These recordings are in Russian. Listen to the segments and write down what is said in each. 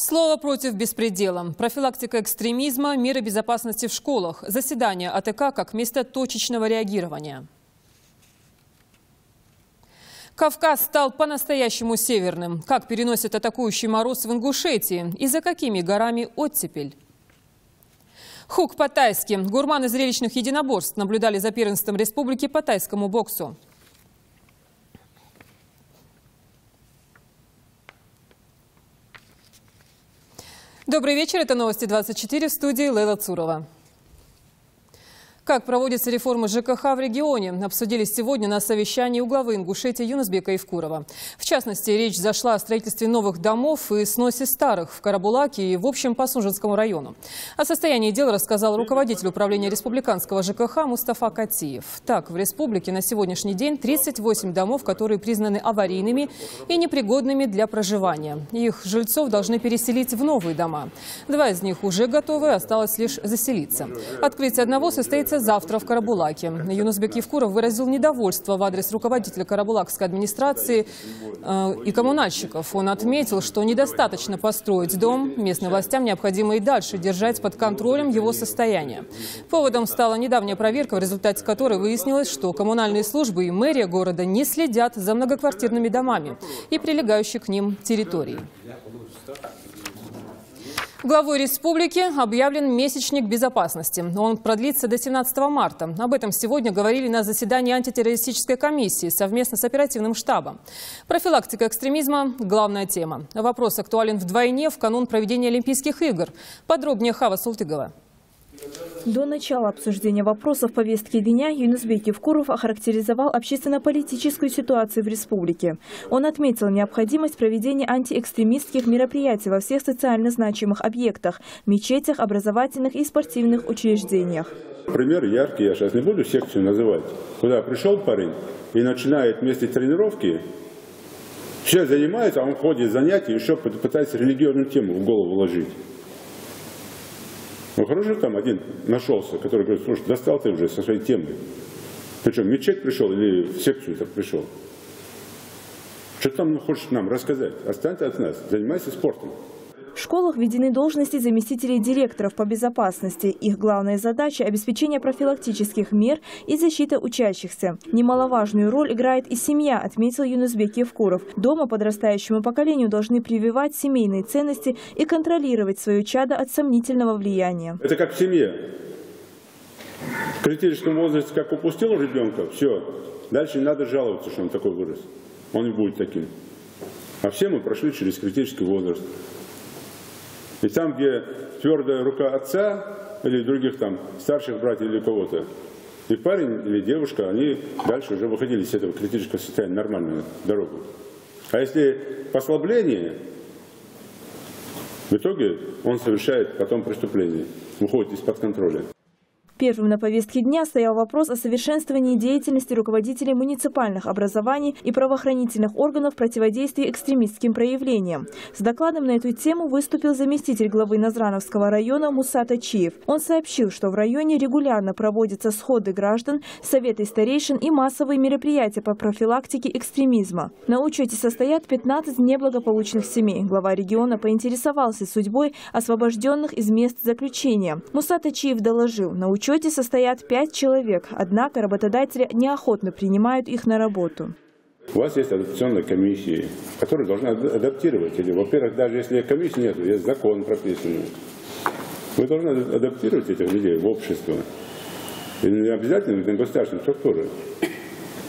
Слово против беспредела. Профилактика экстремизма, меры безопасности в школах. Заседание АТК как место точечного реагирования. Кавказ стал по-настоящему северным. Как переносит атакующий мороз в Ингушетии? И за какими горами оттепель? Хук по-тайски. Гурманы зрелищных единоборств наблюдали за первенством республики по тайскому боксу. Добрый вечер, это новости 24, в студии Лейла Цурова. Как проводится реформа ЖКХ в регионе, обсудили сегодня на совещании у главы Ингушетии Юнусбека Евкурова. В частности, речь зашла о строительстве новых домов и сносе старых в Карабулаке и в общем по Сунжинскому району. О состоянии дел рассказал руководитель управления республиканского ЖКХ Мустафа Катиев. Так, в республике на сегодняшний день 38 домов, которые признаны аварийными и непригодными для проживания. Их жильцов должны переселить в новые дома. 2 из них уже готовы, осталось лишь заселиться. Открытие одного состоится завтра в Карабулаке. Юнусбек Евкуров выразил недовольство в адрес руководителя карабулакской администрации и коммунальщиков. Он отметил, что недостаточно построить дом. Местным властям необходимо и дальше держать под контролем его состояние. Поводом стала недавняя проверка, в результате которой выяснилось, что коммунальные службы и мэрия города не следят за многоквартирными домами и прилегающей к ним территорией. Главой республики объявлен месячник безопасности. Он продлится до 17 марта. Об этом сегодня говорили на заседании антитеррористической комиссии совместно с оперативным штабом. Профилактика экстремизма – главная тема. Вопрос актуален вдвойне в канун проведения Олимпийских игр. Подробнее Хава Султыгова. До начала обсуждения вопросов повестки дня Юнусбек Евкуров охарактеризовал общественно-политическую ситуацию в республике. Он отметил необходимость проведения антиэкстремистских мероприятий во всех социально значимых объектах – мечетях, образовательных и спортивных учреждениях. Пример яркий, я сейчас не буду секцию называть, куда пришел парень и начинает вместе тренировки, все занимаются, а он ходит занятия, еще пытается религиозную тему в голову вложить. Ну хорошо, там один нашелся, который говорит: слушай, достал ты уже со своей темой. Причем в мечеть пришел или в секцию так пришел? Что ты там хочешь нам рассказать? Останься от нас, занимайся спортом. В школах введены должности заместителей директоров по безопасности. Их главная задача – обеспечение профилактических мер и защита учащихся. Немаловажную роль играет и семья, отметил Юнусбек Евкуров. Дома подрастающему поколению должны прививать семейные ценности и контролировать свое чадо от сомнительного влияния. Это как в семье. В критическом возрасте, как упустил ребенка, все. Дальше не надо жаловаться, что он такой вырос. Он не будет таким. А все мы прошли через критический возраст. И там, где твердая рука отца или других там старших братьев или кого-то, и парень или девушка, они дальше уже выходили с этого критического состояния, нормальную дорогу. А если послабление, в итоге он совершает потом преступление, выходит из-под контроля. Первым на повестке дня стоял вопрос о совершенствовании деятельности руководителей муниципальных образований и правоохранительных органов в противодействии экстремистским проявлениям. С докладом на эту тему выступил заместитель главы Назрановского района Муса Тачиев. Он сообщил, что в районе регулярно проводятся сходы граждан, советы старейшин и массовые мероприятия по профилактике экстремизма. На учете состоят 15 неблагополучных семей. Глава региона поинтересовался судьбой освобожденных из мест заключения. Муса Тачиев доложил, на учете состоят 5 человек, однако работодатели неохотно принимают их на работу. У вас есть адаптационная комиссия, которая должна адаптировать. Во-первых, даже если комиссии нет, есть закон прописанный. Вы должны адаптировать этих людей в общество. И не обязательно на государственные структуры.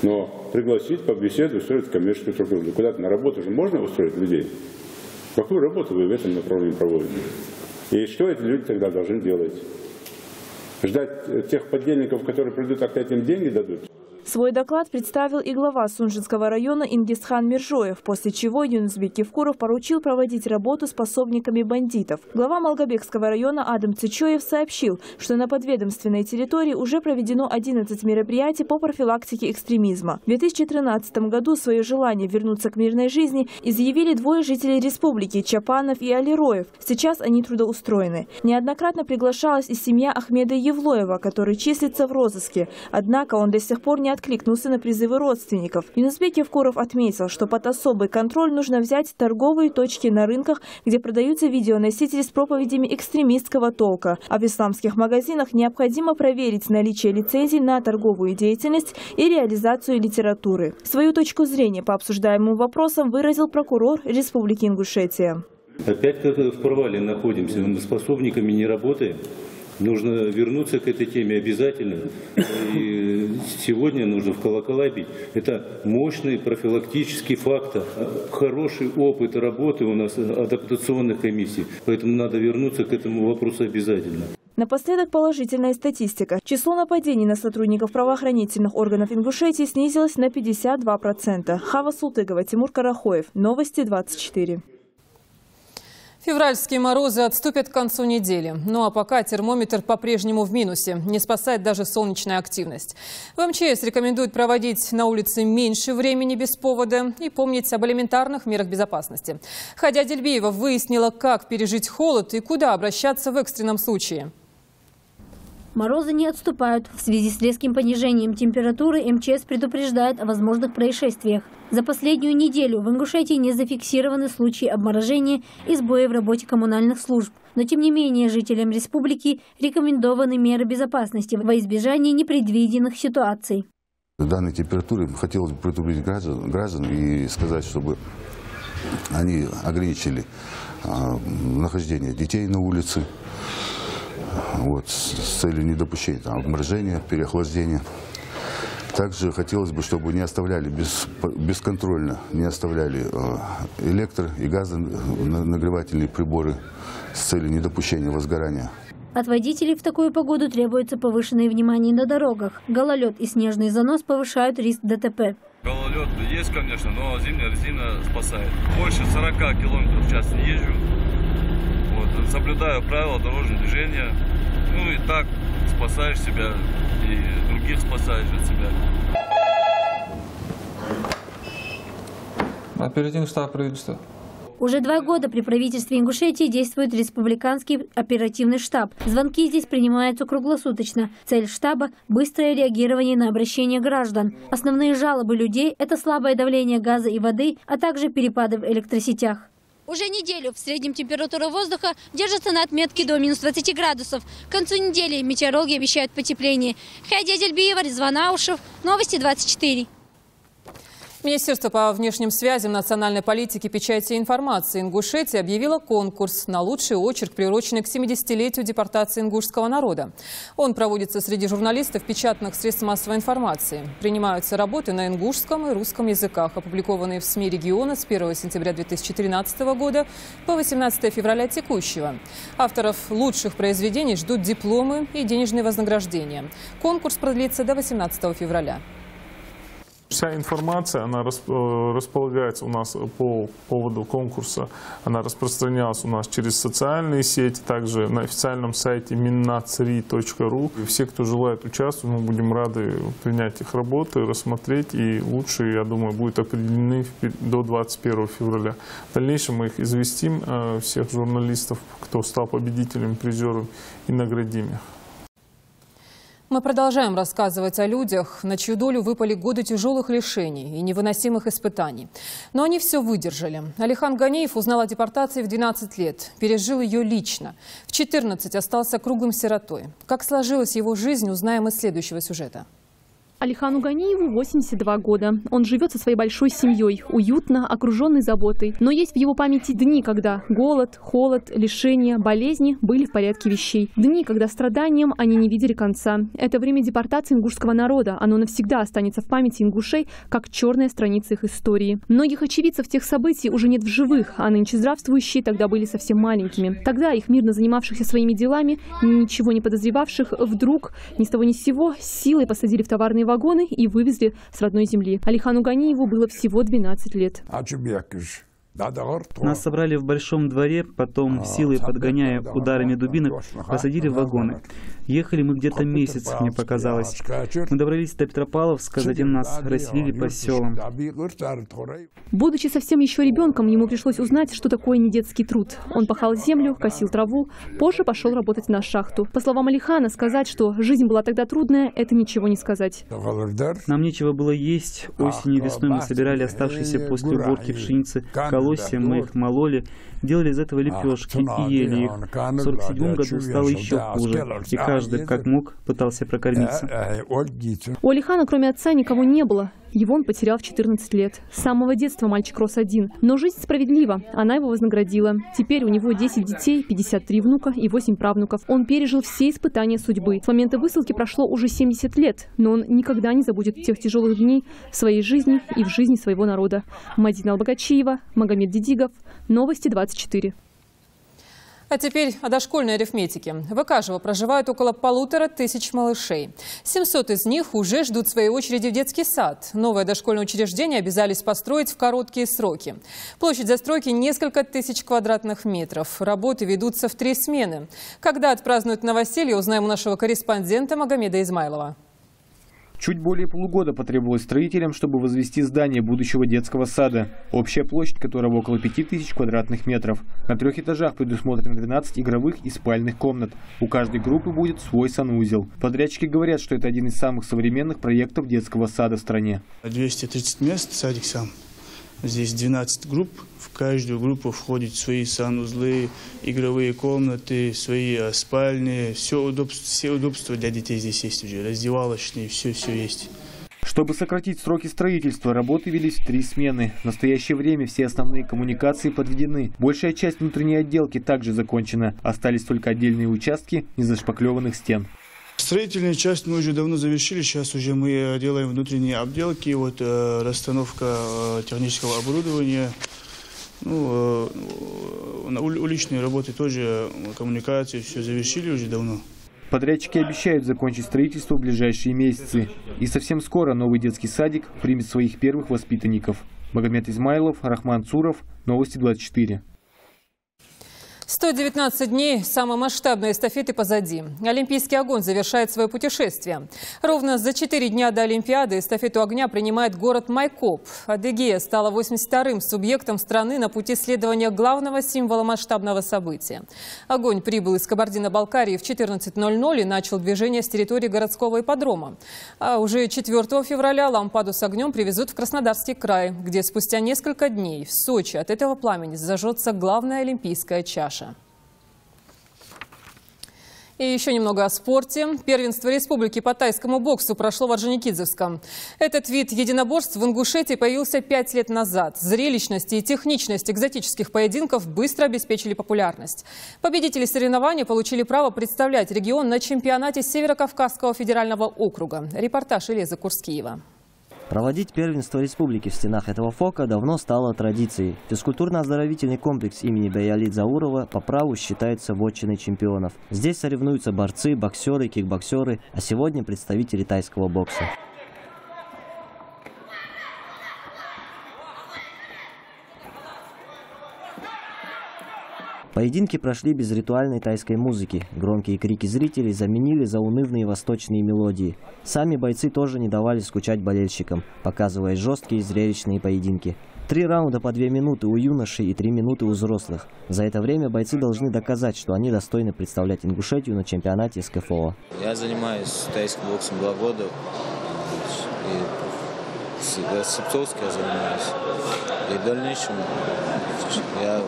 Но пригласить, побеседовать, устроить коммерческую структуру. Куда-то на работу же можно устроить людей? Какую работу вы в этом направлении проводите? И что эти люди тогда должны делать? Ждать тех подельников, которые придут, опять им деньги дадут? Свой доклад представил и глава Сунжинского района Ингисхан Миржоев, после чего Юнусбек Евкуров поручил проводить работу с пособниками бандитов. Глава Малгобекского района Адам Цичоев сообщил, что на подведомственной территории уже проведено 11 мероприятий по профилактике экстремизма. В 2013 году свое желание вернуться к мирной жизни изъявили 2 жителей республики – Чапанов и Алироев. Сейчас они трудоустроены. Неоднократно приглашалась и семья Ахмеда Евлоева, который числится в розыске. Однако он до сих пор не откликнулся на призывы родственников. Юнусбек Евкуров отметил, что под особый контроль нужно взять торговые точки на рынках, где продаются видеоносители с проповедями экстремистского толка. А в исламских магазинах необходимо проверить наличие лицензий на торговую деятельность и реализацию литературы. Свою точку зрения по обсуждаемым вопросам выразил прокурор Республики Ингушетия. Опять как в провале находимся, мы с пособниками не работаем. Нужно вернуться к этой теме обязательно. И сегодня нужно в колокола бить. Это мощный профилактический фактор, хороший опыт работы у нас адаптационных комиссий. Поэтому надо вернуться к этому вопросу обязательно. Напоследок положительная статистика. Число нападений на сотрудников правоохранительных органов Ингушетии снизилось на 52%. Хава Султыгова, Тимур Карахоев. Новости 24. Февральские морозы отступят к концу недели. Ну а пока термометр по-прежнему в минусе. Не спасает даже солнечная активность. В МЧС рекомендуют проводить на улице меньше времени без повода и помнить об элементарных мерах безопасности. Ходя Дельбиева выяснила, как пережить холод и куда обращаться в экстренном случае. Морозы не отступают. В связи с резким понижением температуры МЧС предупреждает о возможных происшествиях. За последнюю неделю в Ингушетии не зафиксированы случаи обморожения и сбоев в работе коммунальных служб. Но тем не менее жителям республики рекомендованы меры безопасности во избежание непредвиденных ситуаций. Данной температуры хотелось бы предупредить граждан и сказать, чтобы они ограничили нахождение детей на улице. С целью недопущения обморожения, переохлаждения. Также хотелось бы, чтобы не оставляли бесконтрольно, не оставляли электро- и газонагревательные приборы с целью недопущения возгорания. От водителей в такую погоду требуется повышенное внимание на дорогах. Гололед и снежный занос повышают риск ДТП. Гололед есть, конечно, но зимняя резина спасает. Больше 40 км в час не езжу. Соблюдаю правила дорожного движения. Ну и так спасаешь себя и других спасаешь от себя. Оперативный штаб правительства. Уже 2 года при правительстве Ингушетии действует республиканский оперативный штаб. Звонки здесь принимаются круглосуточно. Цель штаба – быстрое реагирование на обращения граждан. Основные жалобы людей – это слабое давление газа и воды, а также перепады в электросетях. Уже неделю в среднем температура воздуха держится на отметке до минус 20 градусов. К концу недели метеорологи обещают потепление. Хайдия Дельбиева, Резван Аушев. Новости 24. Министерство по внешним связям, национальной политике, печати и информации Ингушетии объявило конкурс на лучший очерк, приуроченный к 70-летию депортации ингушского народа. Он проводится среди журналистов печатных средств массовой информации. Принимаются работы на ингушском и русском языках, опубликованные в СМИ региона с 1 сентября 2013 года по 18 февраля текущего. Авторов лучших произведений ждут дипломы и денежные вознаграждения. Конкурс продлится до 18 февраля. Вся информация, она располагается у нас по поводу конкурса, она распространялась у нас через социальные сети, также на официальном сайте minnacri.ru. Все, кто желает участвовать, мы будем рады принять их работы, рассмотреть, и лучшие, я думаю, будут определены до 21 февраля. В дальнейшем мы их известим, всех журналистов, кто стал победителем, призером, и наградим их. Мы продолжаем рассказывать о людях, на чью долю выпали годы тяжелых лишений и невыносимых испытаний. Но они все выдержали. Алихан Ганиев узнал о депортации в 12 лет, пережил ее лично. В 14 остался круглым сиротой. Как сложилась его жизнь, узнаем из следующего сюжета. Алихану Ганиеву 82 года. Он живет со своей большой семьей, уютно, окруженный заботой. Но есть в его памяти дни, когда голод, холод, лишения, болезни были в порядке вещей. Дни, когда страданиям они не видели конца. Это время депортации ингушского народа. Оно навсегда останется в памяти ингушей, как черная страница их истории. Многих очевидцев тех событий уже нет в живых, а нынче здравствующие тогда были совсем маленькими. Тогда их мирно занимавшихся своими делами, ничего не подозревавших, вдруг ни с того ни с сего силой посадили в товарные вагоны и вывезли с родной земли. Алихану Ганиеву было всего 12 лет. Нас собрали в большом дворе, потом силой подгоняя ударами дубинок, посадили в вагоны. Ехали мы где-то месяц, мне показалось. Мы добрались до Петропавловска, затем нас расселили по селам. Будучи совсем еще ребенком, ему пришлось узнать, что такое недетский труд. Он пахал землю, косил траву, позже пошел работать на шахту. По словам Алихана, сказать, что жизнь была тогда трудная, это ничего не сказать. Нам нечего было есть. Осенью и весной мы собирали оставшиеся после уборки пшеницы колосья, мы их мололи, делали из этого лепешки и ели их. В 1947 году стало еще хуже, и каждый, как мог, пытался прокормиться. У Алихана, кроме отца, никого не было. Его он потерял в 14 лет. С самого детства мальчик рос один. Но жизнь справедлива. Она его вознаградила. Теперь у него 10 детей, 53 внука и 8 правнуков. Он пережил все испытания судьбы. С момента высылки прошло уже 70 лет. Но он никогда не забудет тех тяжелых дней в своей жизни и в жизни своего народа. Мадина Албагачиева, Магомед Дидигов. Новости 24. А теперь о дошкольной арифметике. В Икажево проживают около 1500 малышей. 700 из них уже ждут своей очереди в детский сад. Новое дошкольное учреждение обязались построить в короткие сроки. Площадь застройки несколько тысяч квадратных метров. Работы ведутся в 3 смены. Когда отпразднуют новоселье, узнаем у нашего корреспондента Магомеда Измайлова. Чуть более полугода потребовалось строителям, чтобы возвести здание будущего детского сада. Общая площадь которого около 5000 квадратных метров. На 3 этажах предусмотрено 12 игровых и спальных комнат. У каждой группы будет свой санузел. Подрядчики говорят, что это один из самых современных проектов детского сада в стране. 230 мест, садик сам. Здесь 12 групп. В каждую группу входят свои санузлы, игровые комнаты, свои спальни. Все удобства для детей здесь есть уже. Раздевалочные, все есть. Чтобы сократить сроки строительства, работы велись в 3 смены. В настоящее время все основные коммуникации подведены. Большая часть внутренней отделки также закончена. Остались только отдельные участки незашпаклеванных стен. Строительную часть мы уже давно завершили. Сейчас уже мы делаем внутренние обделки, расстановка технического оборудования. Уличные работы тоже, коммуникации, все завершили уже давно. Подрядчики обещают закончить строительство в ближайшие месяцы. И совсем скоро новый детский садик примет своих первых воспитанников. Магомед Измайлов, Рахман Цуров, Новости 24. 119 дней самой масштабной эстафеты позади. Олимпийский огонь завершает свое путешествие. Ровно за 4 дня до Олимпиады эстафету огня принимает город Майкоп. Адыгея стала 82-м субъектом страны на пути следования главного символа масштабного события. Огонь прибыл из Кабардино-Балкарии в 14:00 и начал движение с территории городского ипподрома. А уже 4 февраля лампаду с огнем привезут в Краснодарский край, где спустя несколько дней в Сочи от этого пламени зажжется главная олимпийская чаша. И еще немного о спорте. Первенство республики по тайскому боксу прошло в Орджоникидзевском. Этот вид единоборств в Ингушетии появился 5 лет назад. Зрелищность и техничность экзотических поединков быстро обеспечили популярность. Победители соревнований получили право представлять регион на чемпионате Северо-Кавказского федерального округа. Репортаж Элезы Курскиева. Проводить первенство республики в стенах этого ФОКа давно стало традицией. Физкультурно-оздоровительный комплекс имени Баялид Заурова по праву считается вотчиной чемпионов. Здесь соревнуются борцы, боксеры, кикбоксеры, а сегодня представители тайского бокса. Поединки прошли без ритуальной тайской музыки. Громкие крики зрителей заменили заунывные восточные мелодии. Сами бойцы тоже не давали скучать болельщикам, показывая жесткие и зрелищные поединки. 3 раунда по 2 минуты у юношей и 3 минуты у взрослых. За это время бойцы должны доказать, что они достойны представлять Ингушетию на чемпионате СКФО. Я занимаюсь тайским боксом 2 года. И с Сыпцовской я занимаюсь. И в дальнейшем я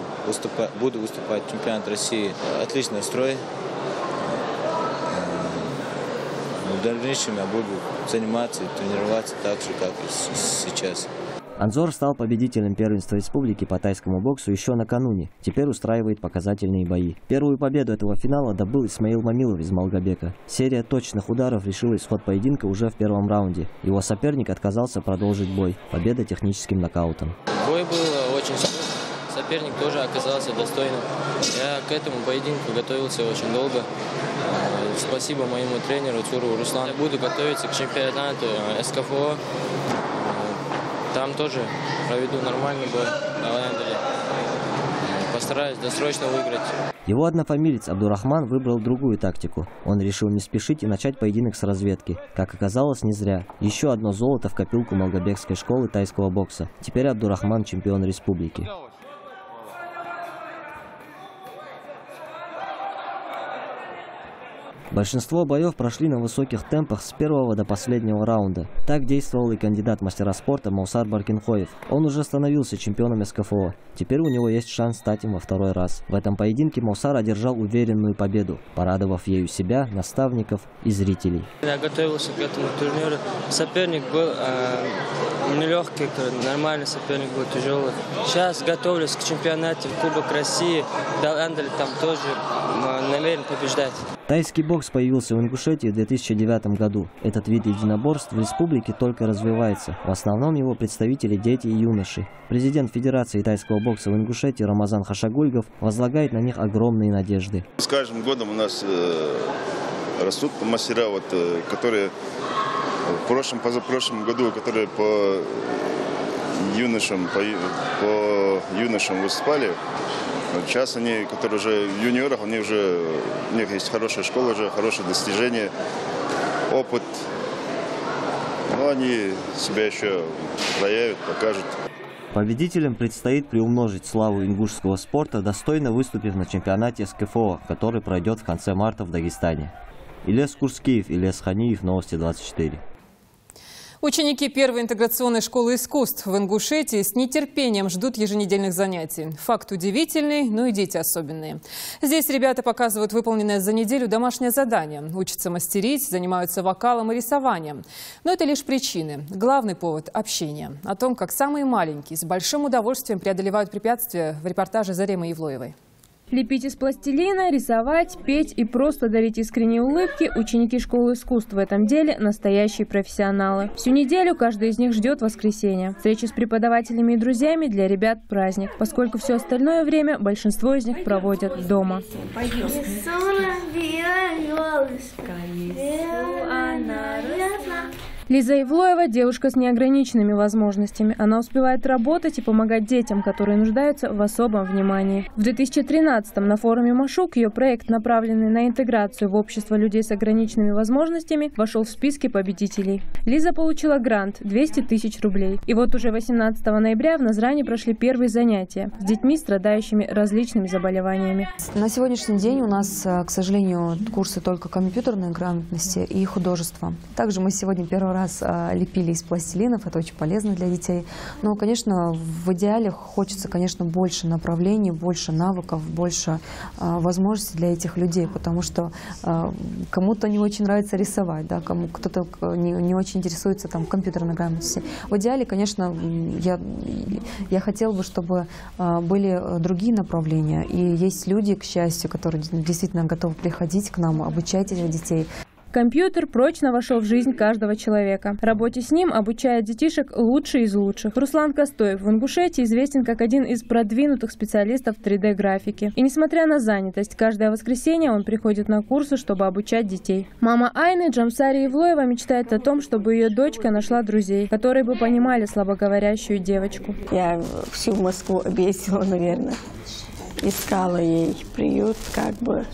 буду выступать в чемпионате России. Отличный строй. В дальнейшем я буду заниматься и тренироваться так же, как и сейчас. Анзор стал победителем первенства республики по тайскому боксу еще накануне. Теперь устраивает показательные бои. Первую победу этого финала добыл Исмаил Мамилов из Малгобека. Серия точных ударов решила исход поединка уже в 1-м раунде. Его соперник отказался продолжить бой. Победа техническим нокаутом. Бой был очень сложный. Соперник тоже оказался достойным. Я к этому поединку готовился очень долго. Спасибо моему тренеру Цурову Руслану. Я буду готовиться к чемпионату СКФО. Там тоже проведу нормальный бой. постараюсь досрочно выиграть. Его однофамилец Абдурахман выбрал другую тактику. Он решил не спешить и начать поединок с разведки. Как оказалось, не зря. Еще одно золото в копилку Малгобекской школы тайского бокса. Теперь Абдурахман чемпион республики. Большинство боев прошли на высоких темпах с первого до последнего раунда. Так действовал и кандидат в мастера спорта Маусар Баркинхоев. Он уже становился чемпионом СКФО. Теперь у него есть шанс стать им во второй раз. В этом поединке Маусар одержал уверенную победу, порадовав ею себя, наставников и зрителей. Я готовился к этому турниру. Соперник был нелегкий, нормальный соперник был, тяжелый. Сейчас готовлюсь к чемпионату Кубок России. Даландаль там тоже намерен побеждать. Тайский бокс появился в Ингушетии в 2009 году. Этот вид единоборств в республике только развивается. В основном его представители дети и юноши. Президент Федерации тайского бокса в Ингушетии Рамазан Хашагульгов возлагает на них огромные надежды. С каждым годом у нас растут мастера, которые в прошлом, позапрошлом году, которые по юношам выступали. Сейчас они, которые уже в юниорах, у них есть хорошая школа, уже хорошие достижения, опыт. Но они себя еще проявят, покажут. Победителям предстоит приумножить славу ингушского спорта, достойно выступив на чемпионате СКФО, который пройдет в конце марта в Дагестане. Ильяс Курскиев, Ильяс Ханиев, Новости 24. Ученики первой интеграционной школы искусств в Ингушетии с нетерпением ждут еженедельных занятий. Факт удивительный, но и дети особенные. Здесь ребята показывают выполненное за неделю домашнее задание. Учатся мастерить, занимаются вокалом и рисованием. Но это лишь причины. Главный повод – общение. О том, как самые маленькие с большим удовольствием преодолевают препятствия, в репортаже Заремы Евлоевой. Лепить из пластилина, рисовать, петь и просто дарить искренние улыбки – ученики школы искусств в этом деле – настоящие профессионалы. Всю неделю каждый из них ждет воскресенья. Встречи с преподавателями и друзьями для ребят – праздник, поскольку все остальное время большинство из них проводят дома. Лиза Евлоева – девушка с неограниченными возможностями. Она успевает работать и помогать детям, которые нуждаются в особом внимании. В 2013-м на форуме Машук ее проект, направленный на интеграцию в общество людей с ограниченными возможностями, вошел в списки победителей. Лиза получила грант – 200 тысяч рублей. И вот уже 18 ноября в Назране прошли первые занятия с детьми, страдающими различными заболеваниями. На сегодняшний день у нас, к сожалению, курсы только компьютерной грамотности и художества. Также мы сегодня первый раз лепили из пластилинов, это очень полезно для детей. Но, конечно, в идеале хочется, конечно, больше направлений, больше навыков, больше возможностей для этих людей, потому что кому-то не очень нравится рисовать, да, кто-то не очень интересуется там компьютерной грамотностью. В идеале, конечно, я хотела бы, чтобы были другие направления. И есть люди, к счастью, которые действительно готовы приходить к нам, обучать этих детей. Компьютер прочно вошел в жизнь каждого человека. Работе с ним обучает детишек лучшие из лучших. Руслан Костоев в Ингушетии известен как один из продвинутых специалистов 3D-графики. И несмотря на занятость, каждое воскресенье он приходит на курсы, чтобы обучать детей. Мама Айны, Джамсари Евлоева, мечтает о том, чтобы ее дочка нашла друзей, которые бы понимали слабоговорящую девочку. Я всю Москву объездила, наверное. Искала ей приют, как бы.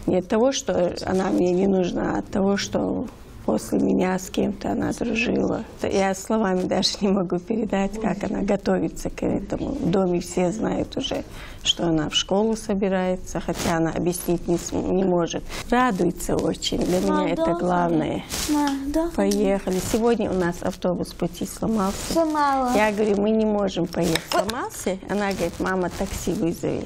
Не от того, что она мне не нужна, а от того, что после меня с кем-то она дружила. Я словами даже не могу передать, как она готовится к этому. В доме все знают уже, что она в школу собирается, хотя она объяснить не может. Радуется очень. Для меня это главное. Поехали. Сегодня у нас автобус пути сломался. Я говорю, мы не можем поехать. Сломался? Она говорит, мама, такси вызови,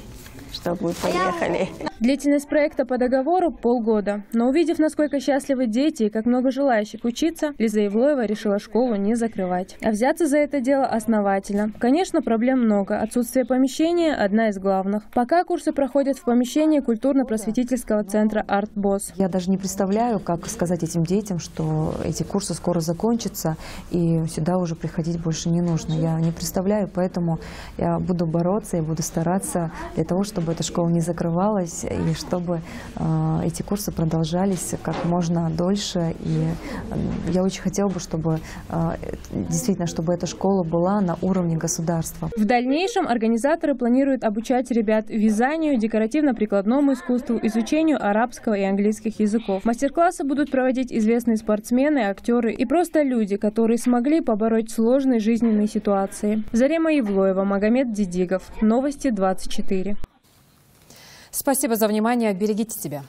чтобы мы поехали. Длительность проекта по договору – полгода. Но увидев, насколько счастливы дети и как много желающих учиться, Лиза Евлоева решила школу не закрывать, а взяться за это дело основательно. Конечно, проблем много. Отсутствие помещения – одна из главных. Пока курсы проходят в помещении культурно-просветительского центра «Артбосс». Я даже не представляю, как сказать этим детям, что эти курсы скоро закончатся, и сюда уже приходить больше не нужно. Я не представляю, поэтому я буду бороться, я буду стараться для того, чтобы чтобы эта школа не закрывалась и чтобы эти курсы продолжались как можно дольше. И я очень хотела бы, чтобы действительно, чтобы эта школа была на уровне государства. В дальнейшем организаторы планируют обучать ребят вязанию, декоративно-прикладному искусству, изучению арабского и английских языков. Мастер-классы будут проводить известные спортсмены, актеры и просто люди, которые смогли побороть сложные жизненные ситуации. Зарема Евлоева, Магомед Дидигов. Новости 24. Спасибо за внимание. Берегите себя.